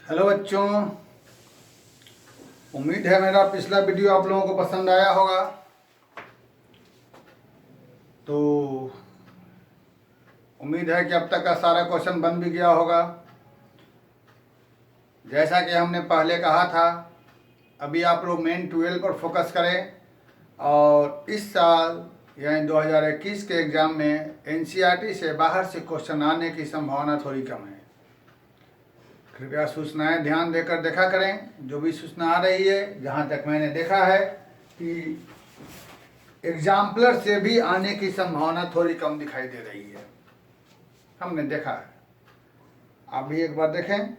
Hello बच्चों, उम्मीद है मेरा पिछला वीडियो आप लोगों को पसंद आया होगा। तो उम्मीद है कि अब तक का सारा क्वेश्चन बन भी गया होगा। जैसा कि हमने पहले कहा था, अभी आप लोग मेन 12 पर फोकस करें और इस साल यानी 2021 के एग्ज़ाम में एनसीईआरटी से बाहर से क्वेश्चन आने की संभावना थोड़ी कम है। कृपया सूचनाएं ध्यान देकर देखा करें। जो भी सूचना आ रही है, जहां तक मैंने देखा है कि एग्जाम्पलर से भी आने की संभावना थोड़ी कम दिखाई दे रही है, हमने देखा है। आप भी एक बार देखें।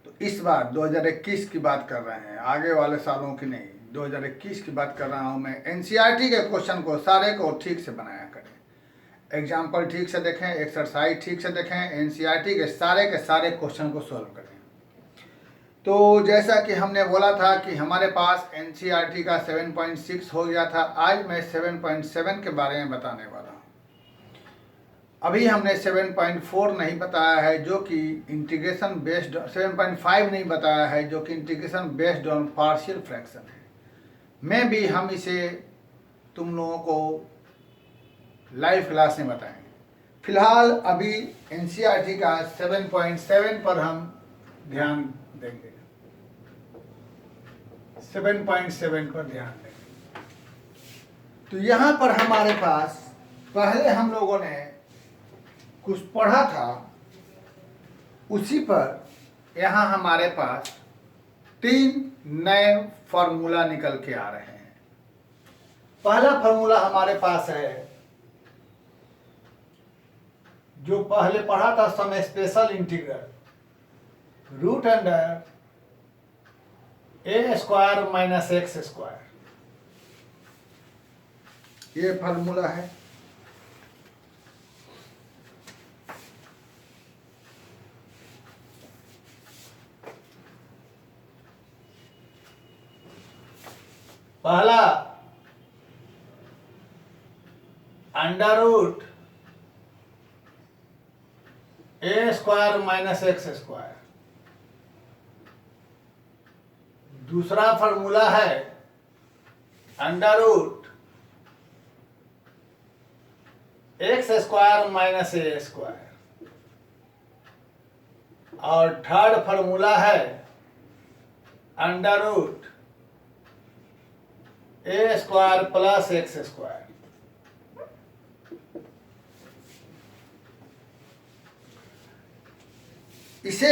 तो इस बार 2021 की बात कर रहे हैं, आगे वाले सालों की नहीं। 2021 की बात कर रहा हूं मैं। एनसीईआरटी के क्वेश्चन को सारे को ठीक से बनाया करें, एग्जाम्पल ठीक से देखें, एक्सरसाइज ठीक से देखें, एनसीईआरटी के सारे क्वेश्चन को सॉल्व करें। तो जैसा कि हमने बोला था कि हमारे पास एनसीईआरटी का 7.6 हो गया था, आज मैं 7.7 के बारे में बताने वाला हूँ। अभी हमने 7.4 नहीं बताया है, जो कि इंटीग्रेशन बेस्ड, 7.5 नहीं बताया है, जो कि integration based on partial fraction है। मैं भी हम इसे तुम लोगों को लाइव क्लास में बताएंगे। फिलहाल अभी एनसीईआरटी का 7.7 पर हम ध्यान देंगे। 7.7 पर ध्यान देंगे। तो यहाँ पर हमारे पास पहले हम लोगों ने कुछ पढ़ा था, उसी पर यहाँ हमारे पास 3 नए फॉर्मूला निकल के आ रहे हैं। पहला फॉर्मूला हमारे पास है जो पहले पढ़ा था, some special integral root under A square minus x square, ये फार्मूला है। पहला under root A square minus x square, दूसरा फॉर्मूला है under root x square minus ए स्क्वायर, और थर्ड फॉर्मूला है under root A square plus X square. इसे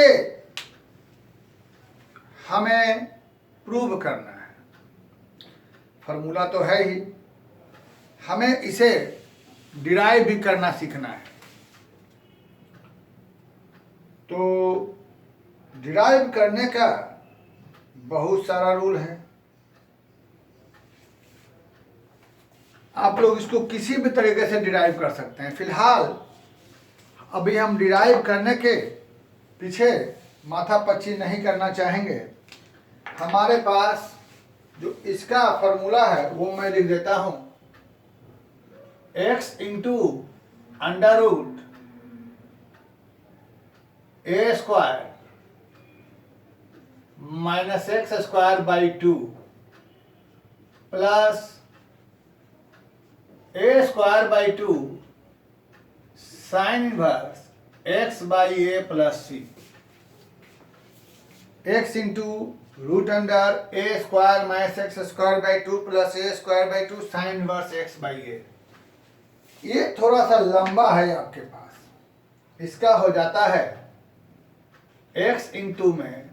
हमें prove करना है। फॉर्मूला तो है ही, हमें इसे डिराइव भी करना सीखना है। तो डिराइव करने का बहुत सारा रूल है। आप लोग इसको किसी भी तरीके से डिराइव कर सकते हैं। फिलहाल अभी हम डिराइव करने के पीछे माथापच्ची नहीं करना चाहेंगे। हमारे पास जो इसका फॉर्मूला है वो मैं लिख देता हूं, x into under root A square minus x square by 2 plus A square by 2 sine inverse X by A plus C. X into root under A square minus x square by 2 plus A square by 2 sine inverse X by A. ये थोड़ा सा लंबा है आपके पास, इसका हो जाता है एक्स इंटू में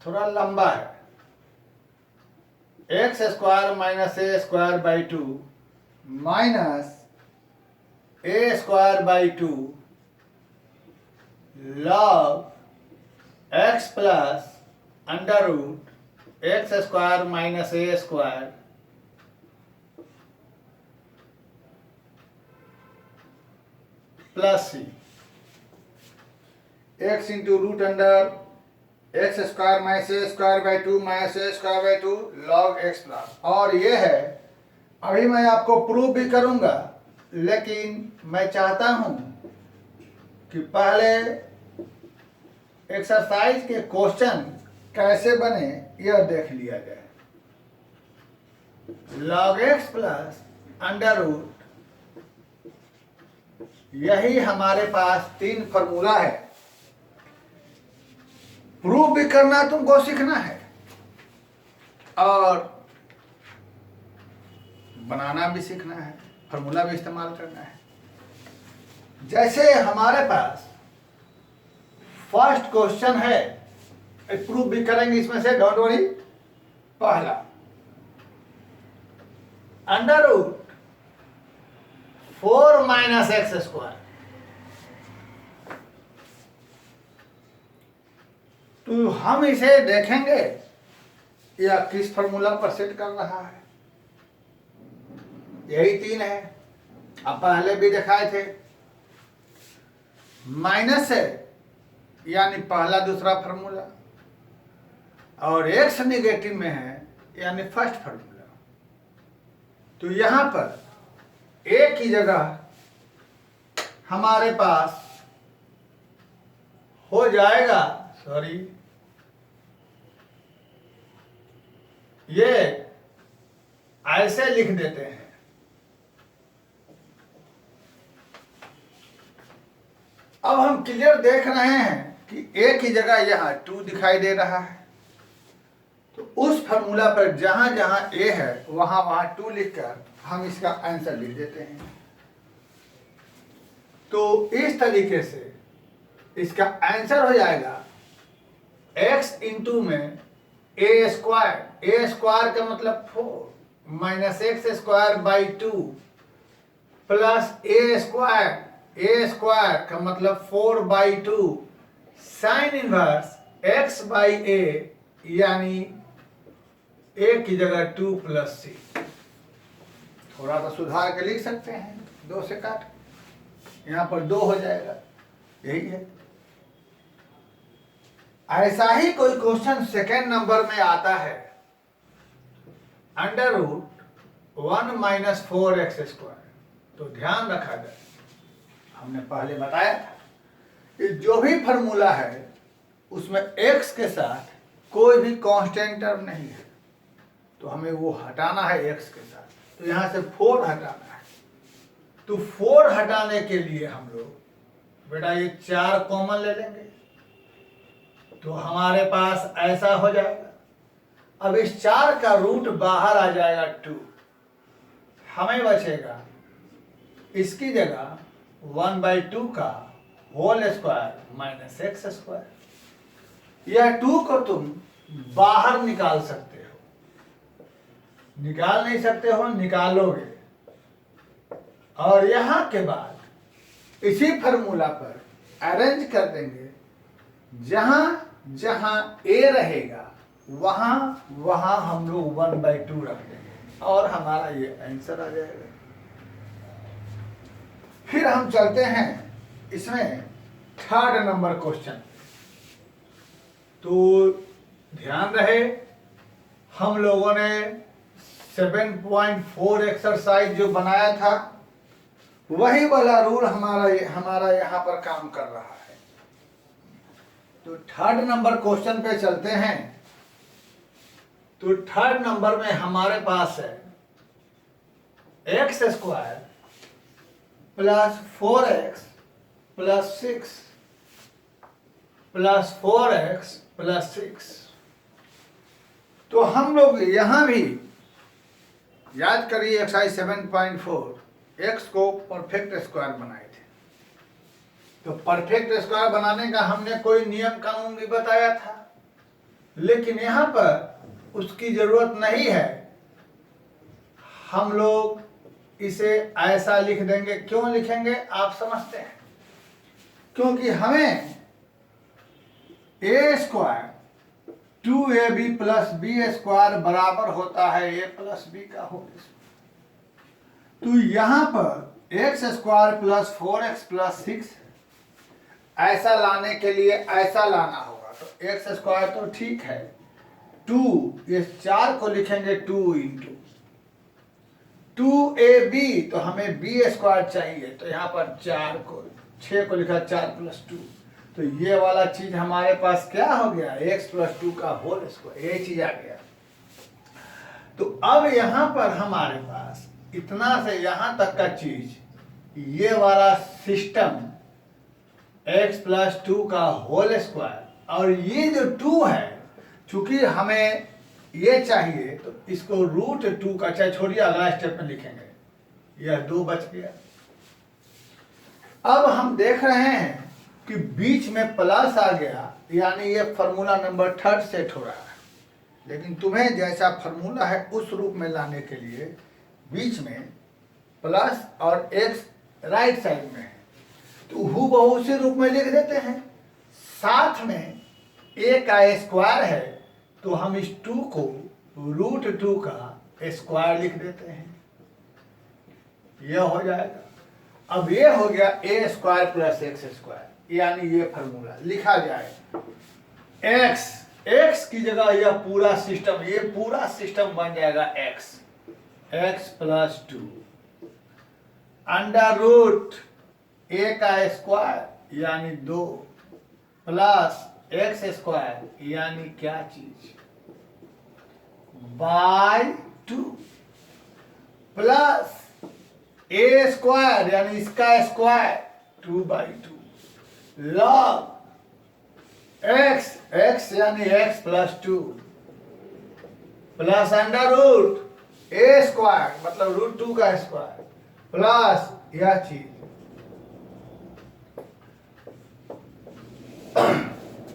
थोड़ा लंबा है, x square minus A square by 2 minus A square by 2 log x plus under root x square minus A square plus C. X into root under x square minus A square by 2 minus A square by 2 log x plus. और ये है, अभी मैं आपको prove भी करूंगा लेकिन मैं चाहता हूं कि पहले एक्सरसाइज के क्वेश्चन कैसे बने यह देख लिया जाए। log x plus under root, यही हमारे पास 3 फॉर्मूला है। प्रूव भी करना तुमको सीखना है और बनाना भी सीखना है, फॉर्मूला भी इस्तेमाल करना है। जैसे हमारे पास फर्स्ट क्वेश्चन है, प्रूव भी करेंगे इसमें से, डोंट वरी। पहला under root 4 minus x square, तो हम इसे देखेंगे यह किस फॉर्मूला पर सेट कर रहा है। यही 3 है, अब पहले भी दिखाए थे। माइनस है यानी पहला दूसरा फॉर्मूला, और एक्स निगेटिव में है यानी फर्स्ट फॉर्मूला। तो यहां पर ए की जगह हमारे पास हो जाएगा, सॉरी, ये ऐसे लिख देते हैं। अब हम क्लियर देख रहे हैं कि ए की जगह यहां 2 दिखाई दे रहा है, तो उस फॉर्मूला पर जहां जहां ए है वहां वहां 2 लिखकर हम इसका आंसर लिख देते हैं। तो इस तरीके से इसका आंसर हो जाएगा x इंटू में ए स्क्वायर। ए स्क्वायर का मतलब 4 minus x square by 2 plus A square का मतलब 4 by 2 sine inverse x by A, यानी ए की जगह 2 प्लस सी। थोड़ा सा सुधार के लिख सकते हैं, 2 से काट, यहां पर 2 हो जाएगा, यही है। ऐसा ही कोई क्वेश्चन सेकेंड नंबर में आता है, under root 1 minus 4 x square. तो ध्यान रखा जाए, हमने पहले बताया था कि जो भी फॉर्मूला है उसमें x के साथ कोई भी कांस्टेंट टर्म नहीं है, तो हमें वो हटाना है x के साथ। तो यहां से 4 हटाना है, तो 4 हटाने के लिए हम लोग बेटा ये 4 कॉमन ले लेंगे, तो हमारे पास ऐसा हो जाएगा। अब इस 4 का रूट बाहर आ जाएगा 2, हमें बचेगा इसकी जगह 1/2 का whole square minus x square. यह 2 को तुम बाहर निकाल सकते हो, निकाल नहीं सकते हो, निकालोगे। और यहां के बाद इसी फॉर्मूला पर अरेंज कर देंगे, जहां जहां ए रहेगा वहां वहां हम लोग 1/2 रख देंगे और हमारा ये आंसर आ जाएगा। फिर हम चलते हैं इसमें थर्ड नंबर क्वेश्चन। तो ध्यान रहे, हम लोगों ने 7.4 एक्सरसाइज जो बनाया था वही वाला रूल हमारा यहाँ पर काम कर रहा है। तो थर्ड नंबर क्वेश्चन पे चलते हैं। तो थर्ड नंबर में हमारे पास है x square plus 4x plus 6 plus 4x plus 6। तो हम लोग यहां भी याद करिए एक्सरसाइज 7.4 एक्स को परफेक्ट स्क्वायर बनाए थे। तो परफेक्ट स्क्वायर बनाने का हमने कोई नियम कानून भी बताया था, लेकिन यहां पर उसकी जरूरत नहीं है। हम लोग इसे ऐसा लिख देंगे। क्यों लिखेंगे आप समझते हैं, क्योंकि हमें A square 2ab plus B square बराबर होता है a प्लस बी का होल स्क्वायर। तो यहां पर x square plus 4x plus 6 ऐसा लाने के लिए ऐसा लाना होगा। तो एक्स स्क्वायर तो ठीक है, 2 ये 4 को लिखेंगे 2 इंटू 2 2ab, तो हमें बी स्क्वायर चाहिए, तो यहाँ पर 6 को लिखा 4+2, तो ये वाला चीज हमारे पास क्या हो गया, x+2 का होल स्क्वायर, ये चीज आ गया। तो अब यहाँ पर हमारे पास इतना से यहाँ तक का चीज, ये वाला सिस्टम x+2 का होल स्क्वायर, और ये जो 2 है, चूंकि हमें ये चाहिए तो इसको √2 का, चाहे छोड़िए अगला स्टेप में लिखेंगे, यह 2 बच गया। अब हम देख रहे हैं कि बीच में प्लस आ गया, यानी ये फार्मूला नंबर 3 सेट हो रहा है। लेकिन तुम्हें जैसा फार्मूला है उस रूप में लाने के लिए बीच में प्लस और x राइट साइड में है, तो हूबहू उसी रूप में लिख देते हैं। साथ में a का स्क्वायर है, तो हम इस 2 को √2 का स्क्वायर लिख देते हैं, यह हो जाएगा। अब ये हो गया a² + x², यानी ये फार्मूला लिखा जाए। x की जगह यह पूरा सिस्टम, ये पूरा सिस्टम बन जाएगा x+2 √ a का स्क्वायर यानी 2 प्लस x² यानी क्या चीज, /2 प्लस a² यानी इसका स्क्वायर 2/2 log x यानी x+2 प्लस √ a² मतलब √2 का स्क्वायर प्लस यह चीज।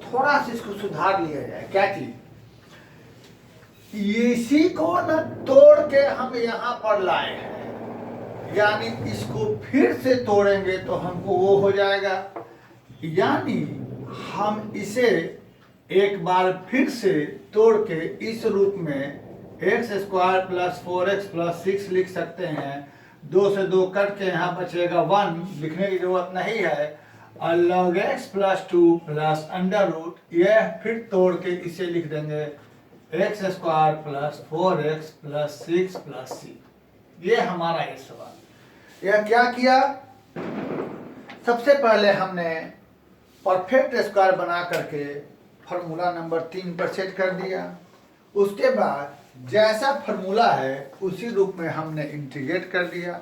थोड़ा सा इसको सुधार लिया जाए, क्या चीज, इसी को न तोड़ के हम यहाँ पर लाए हैं, यानी इसको फिर से तोड़ेंगे तो हमको वो हो जाएगा, यानी हम इसे एक बार फिर से तोड़ के इस रूप में x² + 4x + 6 लिख सकते हैं। 2 से 2 कट के यहाँ बचेगा 1, लिखने की जरूरत नहीं है, और log x+2 प्लस √ यह फिर तोड़ के इसे लिख देंगे x² + 4x + 6 + c। ये हमारा ये सवाल। यह क्या किया, सबसे पहले हमने परफेक्ट स्क्वायर बना करके फार्मूला नंबर 3 पर सेट कर दिया। उसके बाद जैसा फार्मूला है उसी रूप में हमने इंटीग्रेट कर दिया,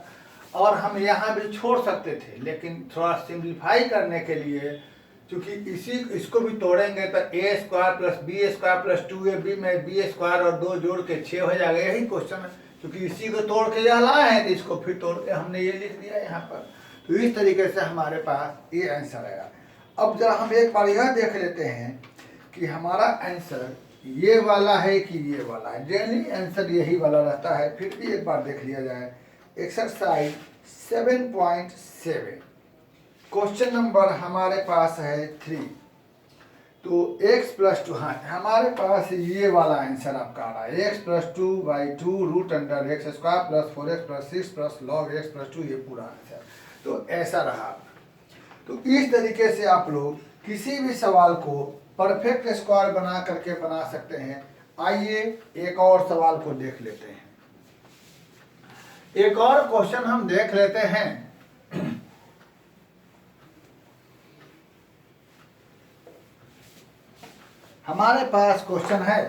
और हम यहाँ भी छोड़ सकते थे, लेकिन थोड़ा सिंप्लीफाई करने के लिए, क्योंकि इसको भी तोड़ेंगे तो a² + b² + 2ab में b² और 2 जोड़ के 6 हो जाएगा। यही क्वेश्चन है, क्योंकि इसी को तोड़ के यहाँ लाए हैं तो इसको फिर तोड़ के हमने ये लिख दिया यहाँ पर। तो इस तरीके से हमारे पास ये आंसर आया। अब जरा हम एक बार यह देख लेते हैं कि हमारा आंसर ये वाला है कि ये वाला है। जनरली आंसर यही वाला रहता है, फिर भी एक बार देख लिया जाए। एक्सरसाइज 7.7 क्वेश्चन नंबर हमारे पास है 3। तो x+2, हाँ हमारे पास ये वाला आंसर आपका आ रहा है, x+2/2 √x² + 4x + 6 + log x+2, ये पूरा आंसर। तो ऐसा रहा। तो इस तरीके से आप लोग किसी भी सवाल को परफेक्ट स्क्वायर बना करके बना सकते हैं। आइए एक और सवाल को देख लेते हैं। एक और क्वेश्चन हम देख लेते हैं। हमारे पास क्वेश्चन है,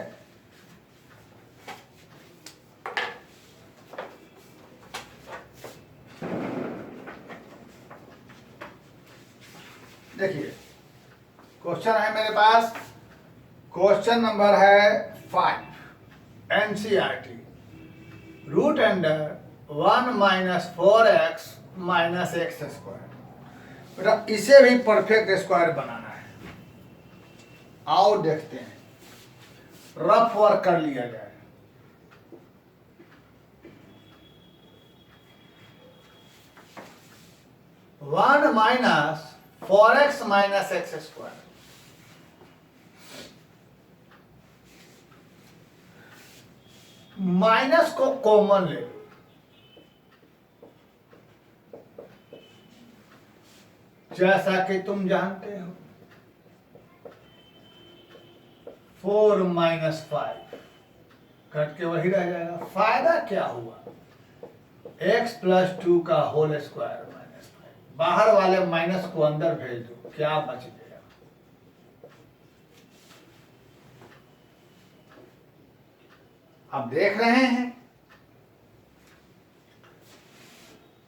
देखिए क्वेश्चन है मेरे पास, क्वेश्चन नंबर है 5 NCERT, √1 - 4x - x²। बेटा इसे भी परफेक्ट स्क्वायर बनाना है। आओ देखते हैं, रफ वर्क कर लिया जाए। (1 - 4x - x²) माइनस को कॉमन ले लो, जैसा कि तुम जानते हो 4 - 5 कट के वही रह जाएगा। फायदा क्या हुआ, x प्लस 2 का होल स्क्वायर माइनस 5। बाहर वाले माइनस को अंदर भेज दो, क्या बच गया? आप देख रहे हैं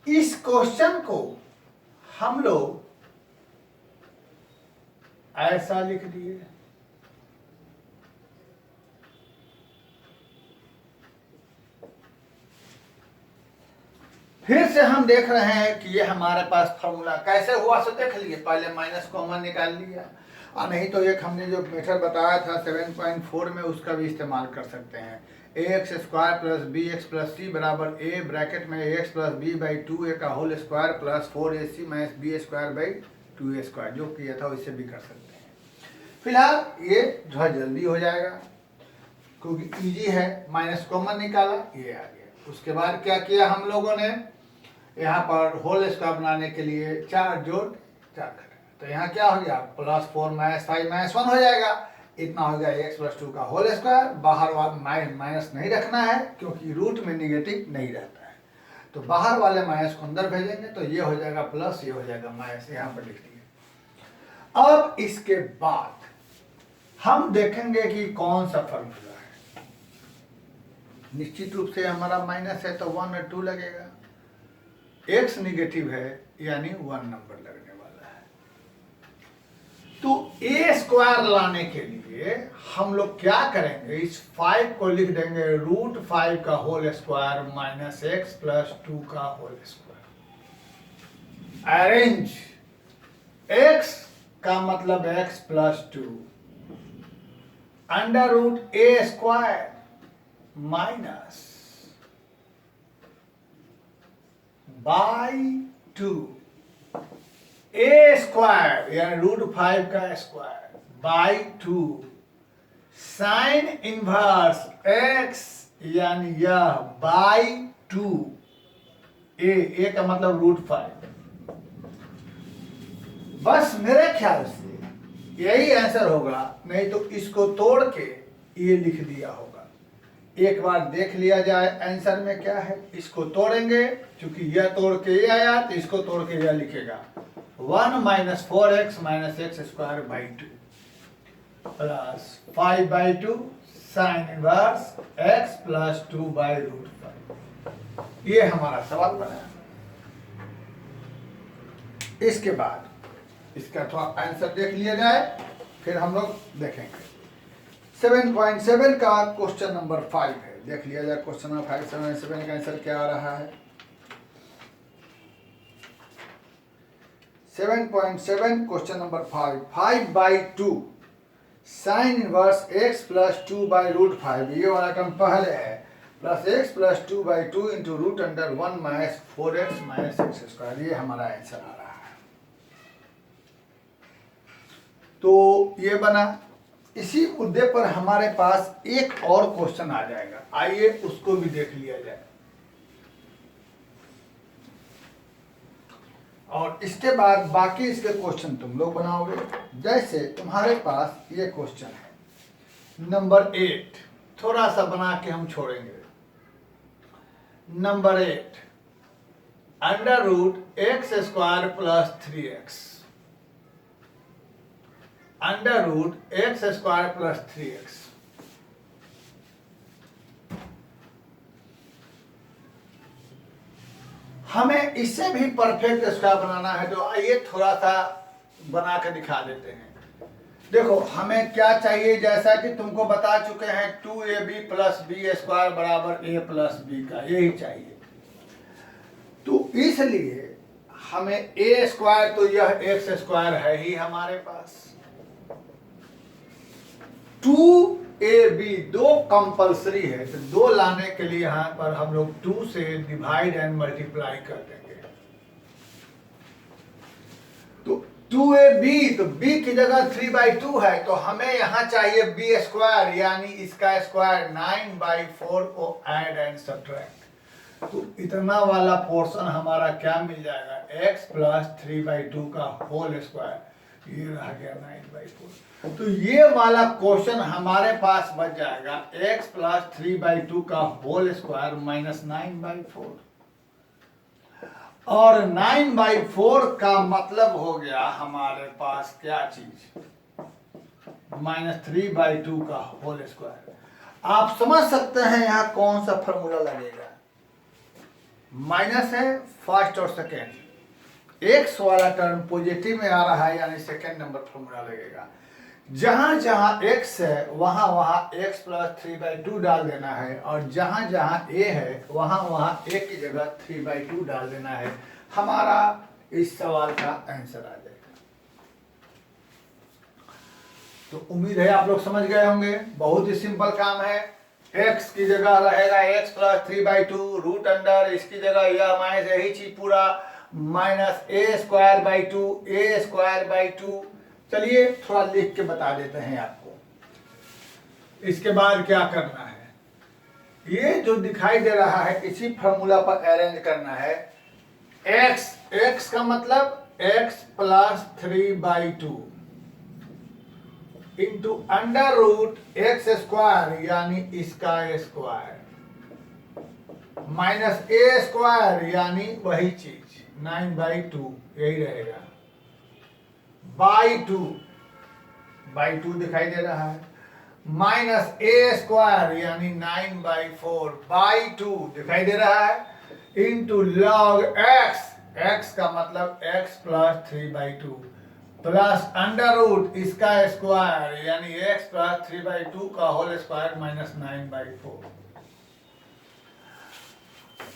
इस क्वेश्चन को हम लोग ऐसा लिख दिए। फिर से हम देख रहे हैं कि ये हमारे पास फॉर्मूला कैसे हुआ सो देख लिए। पहले माइनस कॉमन निकाल लिया, और नहीं तो एक हमने जो मेथड बताया था 7.4 में, उसका भी इस्तेमाल कर सकते हैं। ax square plus bx plus c बराबर a ब्रैकेट में ax प्लस b बाई 2a का whole square plus 4ac minus b square by 2a square, जो किया था उससे भी कर सकते हैं। फिलहाल ये जो है जल्दी हो जाएगा क्योंकि इजी है, माइनस कॉमन निकाला, ये आ गया। उसके बाद क्या किया हम लोगों ने, यहाँ पर होल स्क्वायर बनाने के लिए 4 जोड़ 4 घटा, तो यहाँ क्या हो गया प्लस 4 माइनस 5 माइनस 1 हो जाएगा। इतना हो गया x प्लस 2 का होल स्क्वायर। बाहर वाला माइनस नहीं रखना है क्योंकि रूट में निगेटिव नहीं रहता है, तो बाहर वाले माइनस को अंदर भेजेंगे तो ये हो जाएगा प्लस, ये हो जाएगा माइनस, यहाँ पर लिख दिए। अब इसके बाद हम देखेंगे कि कौन सा फॉर्मूला है। निश्चित रूप से हमारा माइनस है तो 1 और 2 लगेगा, x निगेटिव है यानी 1 नंबर लगने वाला है। तो a स्क्वायर लाने के लिए हम लोग क्या करेंगे, इस 5 को लिख देंगे रूट 5 का whole square minus x plus 2 का होल स्क्वायर। अरेंज x का मतलब x plus 2 under root a square minus by 2 a square यानी रूट 5 का square by 2 sine inverse x यानी यह बाई 2 a का मतलब रूट 5। बस मेरे ख्याल से यही आंसर होगा, नहीं तो इसको तोड़ के ये लिख दिया होगा। एक बार देख लिया जाए आंसर में क्या है, इसको तोड़ेंगे, क्योंकि यह तोड़ के ये आया तो इसको तोड़ के यह लिखेगा 1 minus 4x minus x square by 2 plus 5 by 2 sine inverse x plus 2 by root 5। ये हमारा सवाल बना। इसके बाद इसका थोड़ा आंसर देख लिया जाए, फिर हम लोग देखेंगे। 7.7 का क्वेश्चन नंबर 5 है, देख लिया जाए क्वेश्चन नंबर 5 7.7 का आंसर क्या आ रहा है। 7.7 question number 5 by 2 sine inverse x plus 2 by root 5, ये वाला टर्म पहले है, plus x plus 2 by 2 into root under 1 minus 4x minus x square, ये हमारा आंसर आ रहा है। तो ये बना। इसी मुद्दे पर हमारे पास एक और क्वेश्चन आ जाएगा, आइए उसको भी देख लिया जाए। और इसके बाद बाकी इसके क्वेश्चन तुम लोग बनाओगे। जैसे तुम्हारे पास ये क्वेश्चन है नंबर 8, थोड़ा सा बना के हम छोड़ेंगे। Number 8 under root x square plus 3x under root x square plus 3x। हमें इससे भी परफेक्ट स्क्वायर बनाना है, तो आइए थोड़ा सा बना के दिखा देते हैं। देखो हमें क्या चाहिए, जैसा कि तुमको बता चुके हैं 2ab प्लस बी स्क्वायर बराबर a प्लस बी का, यही चाहिए। तो इसलिए हमें a स्क्वायर, तो यह एक्स स्क्वायर है ही हमारे पास, 2ab दो कंपलसरी है, तो दो लाने के लिए यहां पर हम लोग 2 से डिवाइड एंड मल्टीप्लाई कर देंगे। तो 2ab, तो b की जगह 3/2 है, तो हमें यहां चाहिए b स्क्वायर यानी इसका स्क्वायर 9/4 को ऐड एंड सब्ट्रैक्ट। तो इतना वाला पोर्शन हमारा क्या मिल जाएगा, x प्लस 3/2 का होल स्क्वायर, ये रह गया 9/4। तो ये वाला क्वेश्चन हमारे पास बच जाएगा x प्लस 3/2 का होल स्क्वायर माइनस 9/4। और 9/4 का मतलब हो गया हमारे पास क्या चीज, -3/2 का होल स्क्वायर। आप समझ सकते हैं यहाँ कौन सा फॉर्मूला लगेगा, माइनस है फर्स्ट और सेकेंड, एक्स वाला टर्म पॉजिटिव में आ रहा है यानी सेकेंड नंबर फॉर्मूला लगेगा। जहां जहां x है वहां वहां x + 3/2 डाल देना है, और जहां जहां a है वहां वहां a की जगह 3/2 डाल देना है। हमारा इस सवाल का आंसर आ जाएगा। तो उम्मीद है आप लोग समझ गए होंगे, बहुत ही सिंपल काम है। x की जगह रहेगा x + 3/2 रूट अंडर, इसकी जगह यह माइनस यही चीज पूरा -a²/2 चलिए थोड़ा लिख के बता देते हैं आपको। इसके बाद क्या करना है, ये जो दिखाई दे रहा है इसी फॉर्मूला पर अरेंज करना है। x का मतलब x + 3/2 इंटू √x² यानी इसका स्क्वायर, -a² यानी वही चीज 9/2 यही रहेगा, बाई 2 दिखाई दे रहा है, -a² यानी 9/4/2 दिखाई दे रहा है, इंटू log x का मतलब x + 3/2 प्लस √ इसका स्क्वायर यानी x + 3/2 का होल स्क्वायर -9/4।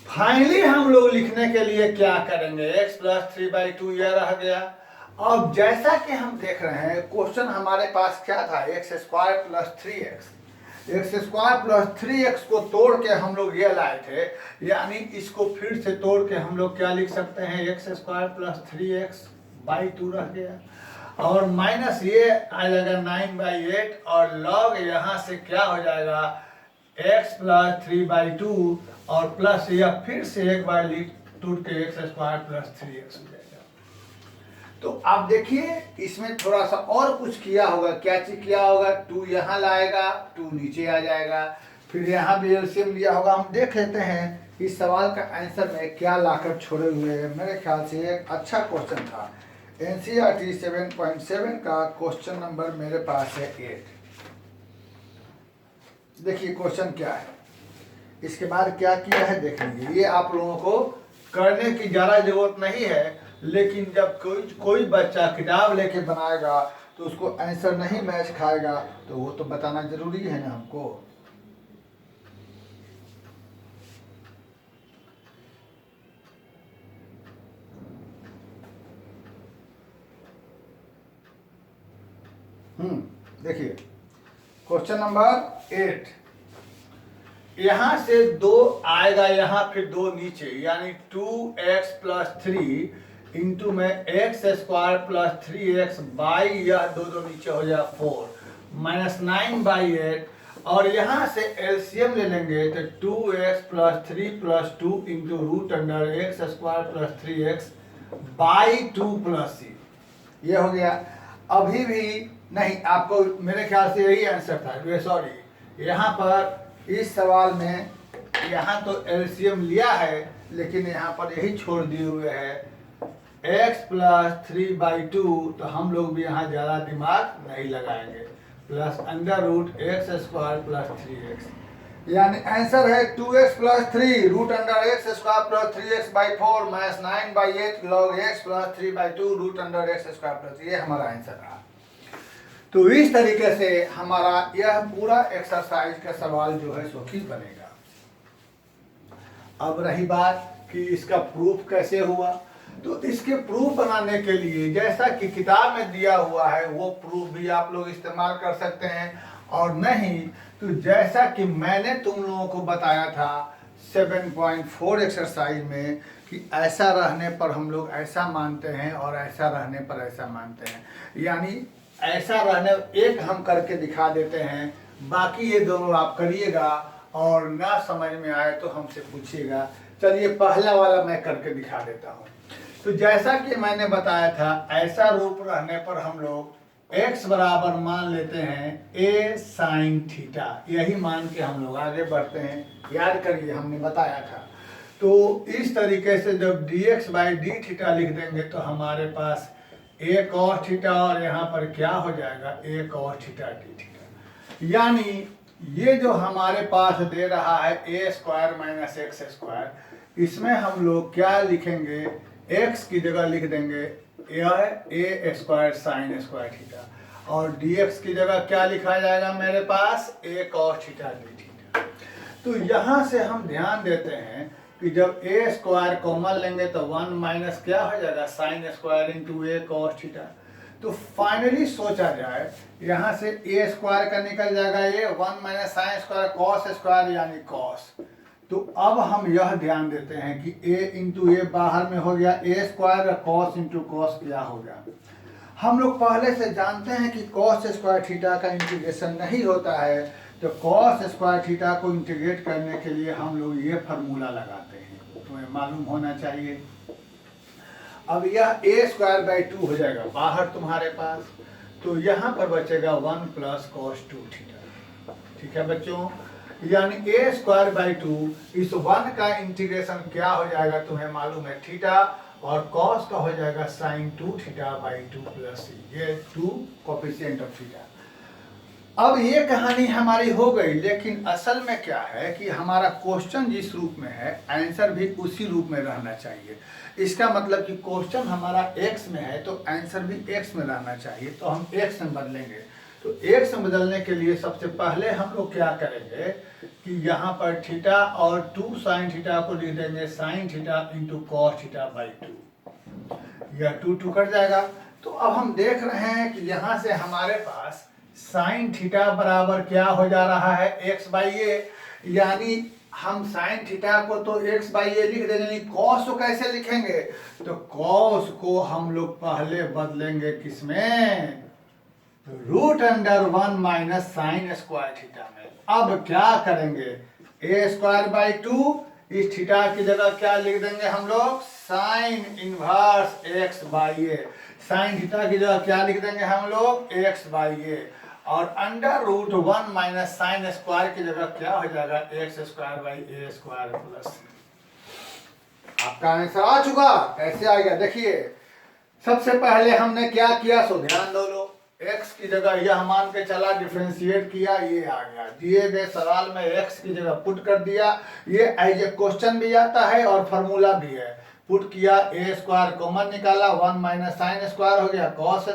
फाइनली हम लोग लिखने के लिए क्या करेंगे, x + 3/2 यह रह गया। अब जैसा कि हम देख रहे हैं क्वेश्चन हमारे पास क्या था, x² + 3x, x² + 3x को तोड़ के हम लोग ये लाए थे, यानी इसको फिर से तोड़ के हम लोग क्या लिख सकते हैं, x² + 3x/2 रह गया, और माइनस ये आ जाएगा 9/8, और लॉग यहाँ से क्या हो जाएगा x + 3/2 और प्लस यह फिर से एक बार टूट के x² + 3x हो जाएगा। तो आप देखिए इसमें थोड़ा सा और कुछ किया होगा, क्या चीज किया होगा, 2 यहाँ लाएगा, 2 नीचे आ जाएगा, फिर यहाँ भी एलसीएम लिया होगा। हम देख लेते हैं इस सवाल का आंसर में क्या लाकर छोड़े हुए हैं। मेरे ख्याल से एक अच्छा क्वेश्चन था, NCERT 7.7 का क्वेश्चन नंबर मेरे पास है 8। देखिए क्वेश्चन क्या है, इसके बाद क्या किया है देख लीजिए। ये आप लोगों को करने की ज़्यादा जरूरत नहीं है, लेकिन जब कोई बच्चा किताब लेके बनाएगा तो उसको आंसर नहीं मैच खाएगा तो वो तो बताना जरूरी है ना हमको। देखिए क्वेश्चन नंबर 8, यहां से 2 आएगा, यहाँ फिर 2 नीचे, यानी 2x + 3 इंटू में x² + 3x बाई यह 2 नीचे हो जाए 4 -9/8, और यहाँ से एलसीएम ले लेंगे तो 2x + 3 + 2 into √x² + 3x/2 + c, ये हो गया। अभी भी नहीं, आपको मेरे ख्याल से यही आंसर था, सॉरी यहाँ पर इस सवाल में यहाँ तो एलसीएम लिया है, लेकिन यहाँ पर यही छोड़ दिए हुए है x + 3/2, तो हम लोग भी यहाँ ज़्यादा दिमाग नहीं लगाएंगे, प्लस √x² + 3x, यानी आंसर है 2x + 3 √x² + 3x/4 -9/8 log x + 3/2 √x² + 3, ये हमारा आंसर रहा। तो इस तरीके से हमारा यह पूरा एक्सरसाइज का सवाल जो है सो ठीक बनेगा। अब रही बात कि इसका प्रूफ कैसे हुआ, तो इसके प्रूफ बनाने के लिए जैसा कि किताब में दिया हुआ है वो प्रूफ भी आप लोग इस्तेमाल कर सकते हैं, और नहीं तो जैसा कि मैंने तुम लोगों को बताया था 7.4 एक्सरसाइज में कि ऐसा रहने पर हम लोग ऐसा मानते हैं और ऐसा रहने पर ऐसा मानते हैं, यानी ऐसा रहने एक हम करके दिखा देते हैं, बाकी ये दोनों आप करिएगा, और ना समझ में आए तो हमसे पूछिएगा। चलिए पहला वाला मैं करके दिखा देता हूँ। तो जैसा कि मैंने बताया था, ऐसा रूप रहने पर हम लोग x बराबर मान लेते हैं a sin थीटा, यही मान के हम लोग आगे बढ़ते हैं। याद करिए हमने बताया था। तो इस तरीके से जब dx बाई डी थीटा लिख देंगे तो हमारे पास a cos थीटा और यहाँ पर क्या हो जाएगा a cos theta D theta. यानी ये जो हमारे पास दे रहा है a square minus x square, इसमें हम लोग क्या लिखेंगे, x की जगह लिख देंगे यह a square sine square theta और dx की जगह क्या लिखा जाएगा मेरे पास a cos theta D theta. तो यहाँ से हम ध्यान देते हैं कि जब a स्क्वायर कॉमन लेंगे तो 1 माइनस क्या हो जाएगा sine square into a cos theta. तो फाइनली सोचा जाए यहाँ से a स्क्वायर का निकल जाएगा ये 1 minus sine square cos square यानी cos। तो अब हम यह ध्यान देते हैं कि a इंटू ए बाहर में हो गया a square, cos into cos क्या हो गया। हम लोग पहले से जानते हैं कि cos स्क्वायर थीटा का इंटीग्रेशन नहीं होता है, तो cos स्क्वायर थीटा को इंटीग्रेट करने के लिए हम लोग ये फार्मूला लगाते हैं, तुम्हें मालूम होना चाहिए। अब यह a स्क्वायर बाई 2 हो जाएगा बाहर तुम्हारे पास, तो यहाँ पर बचेगा 1 प्लस cos 2 थीटा। ठीक है बच्चों, यानी a स्क्वायर बाई 2 इस 1 का इंटीग्रेशन क्या हो जाएगा तुम्हें मालूम है थीटा, और cos का हो जाएगा साइन 2 थीटा बाई 2 प्लस ये 2 कोफिशिएंट ऑफ थीटा। अब ये कहानी हमारी हो गई, लेकिन असल में क्या है कि हमारा क्वेश्चन जिस रूप में है आंसर भी उसी रूप में रहना चाहिए। इसका मतलब कि क्वेश्चन हमारा x में है तो आंसर भी x में रहना चाहिए, तो हम x में बदलेंगे। तो x में बदलने के लिए सबसे पहले हम लोग क्या करेंगे कि यहाँ पर थीटा और 2 साइन थीटा को लिख देंगे sine theta into cos theta by 2, यह 2 कट जाएगा। तो अब हम देख रहे हैं कि यहाँ से हमारे पास साइन थीटा बराबर क्या हो जा रहा है x बाई ए, यानी हम साइन थीटा को तो x बाई ए लिख देंगे, कॉस को कैसे लिखेंगे, तो कॉस को हम लोग पहले बदलेंगे किसमें, root under 1 minus sine square theta में। अब क्या करेंगे, a स्क्वायर बाई 2 इस थीटा की जगह क्या लिख देंगे हम लोग sign inverse x by A, sine theta की जगह क्या लिख देंगे हम लोग x बाई ए, और under root 1 minus sine square की जगह क्या हो जाएगा x square by a square plus. आपका आंसर आ चुका, कैसे आ गया देखिए। सबसे पहले हमने क्या किया सो ध्यान दो लो, x की जगह यह मान के चला डिफरेंशिएट किया, ये आ गया दिए गए सवाल में x की जगह पुट कर दिया। ये एज ए क्वेश्चन भी आता है और फार्मूला भी है, पुट किया a स्क्वायर कॉमन निकाला 1 माइनस साइन स्क्वायर हो गया कॉस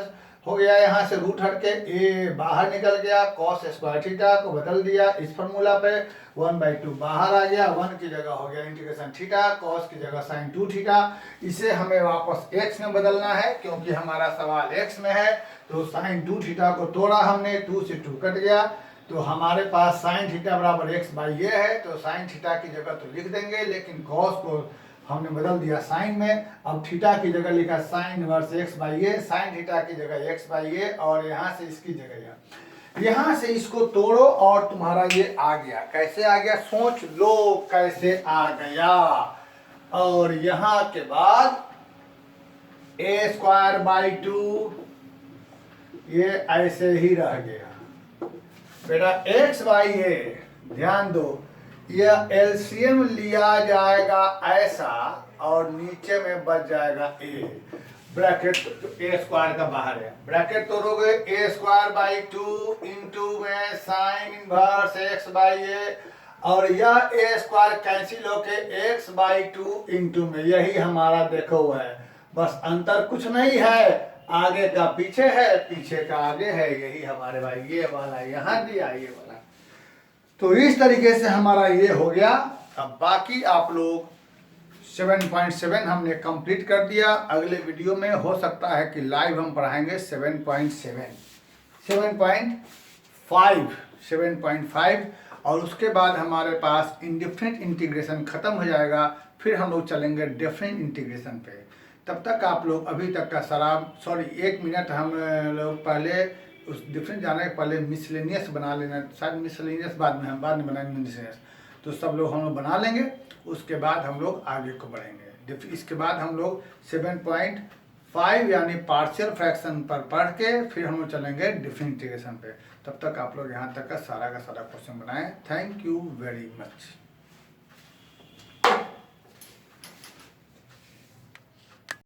हो गया, यहाँ से रूट हट के a बाहर निकल गया, कॉस स्क्वायर थीटा को बदल दिया इस फार्मूला पे 1 बाई 2 बाहर आ गया, 1 की जगह हो गया इंटीग्रेशन थीटा, कॉस की जगह साइन 2 थीटा। इसे हमें वापस x में बदलना है क्योंकि हमारा सवाल x में है, तो साइन 2 थीटा को तोड़ा हमने, 2 से 2 कट गया, तो हमारे पास साइन थीटा बराबर x बाई ए है, तो साइन थीटा की जगह तो लिख देंगे, लेकिन कॉस को हमने बदल दिया साइन में। अब थीटा की जगह लिखा sign inverse x by A, sine theta की जगह x बाई ए, और यहाँ से इसकी जगह यहाँ से इसको तोड़ो और तुम्हारा ये आ गया। कैसे आ गया सोच लो कैसे आ गया। और यहाँ के बाद a स्क्वायर बाई 2 ये ऐसे ही रह गया बेटा x बाई ए। ध्यान दो, यह एलसीएम लिया जाएगा ऐसा और नीचे में बच जाएगा a, ब्रैकेट a स्क्वायर का बाहर है, ब्रैकेट तोड़ोगे a स्क्वायर बाई 2 इंटू में साइन इनवर्स x बाई ए, और यह a स्क्वायर कैंसिल होके x बाई 2 इंटू में, यही हमारा देखो हुआ है, बस अंतर कुछ नहीं है, आगे का पीछे है पीछे का आगे है, यही हमारे भाई ये वाला यहाँ दिया ये वाला। तो इस तरीके से हमारा ये हो गया। अब बाकी आप लोग 7.7 हमने कंप्लीट कर दिया। अगले वीडियो में हो सकता है कि लाइव हम पढ़ाएंगे 7.5 और उसके बाद हमारे पास इंडिफरेंट इंटीग्रेशन खत्म हो जाएगा, फिर हम लोग चलेंगे डिफरेंट इंटीग्रेशन पे। तब तक आप लोग अभी तक का सॉरी 1 मिनट हम लोग पहले उस डिफरेंट जाने के पहले मिसलेनियस बना लेना, शायद मिसलेनियस बाद में बनाएंगे मिसलेनियस, तो सब लोग हम लोग बना लेंगे, उसके बाद हम लोग आगे को बढ़ेंगे। इसके बाद हम लोग 7.5 यानी पार्शियल फ्रैक्शन पर पढ़ के फिर हम लोग चलेंगे डिफरेंट इंटीग्रेशन पे। तब तक आप लोग यहाँ तक का सारा क्वेश्चन बनाएं। Thank you very much.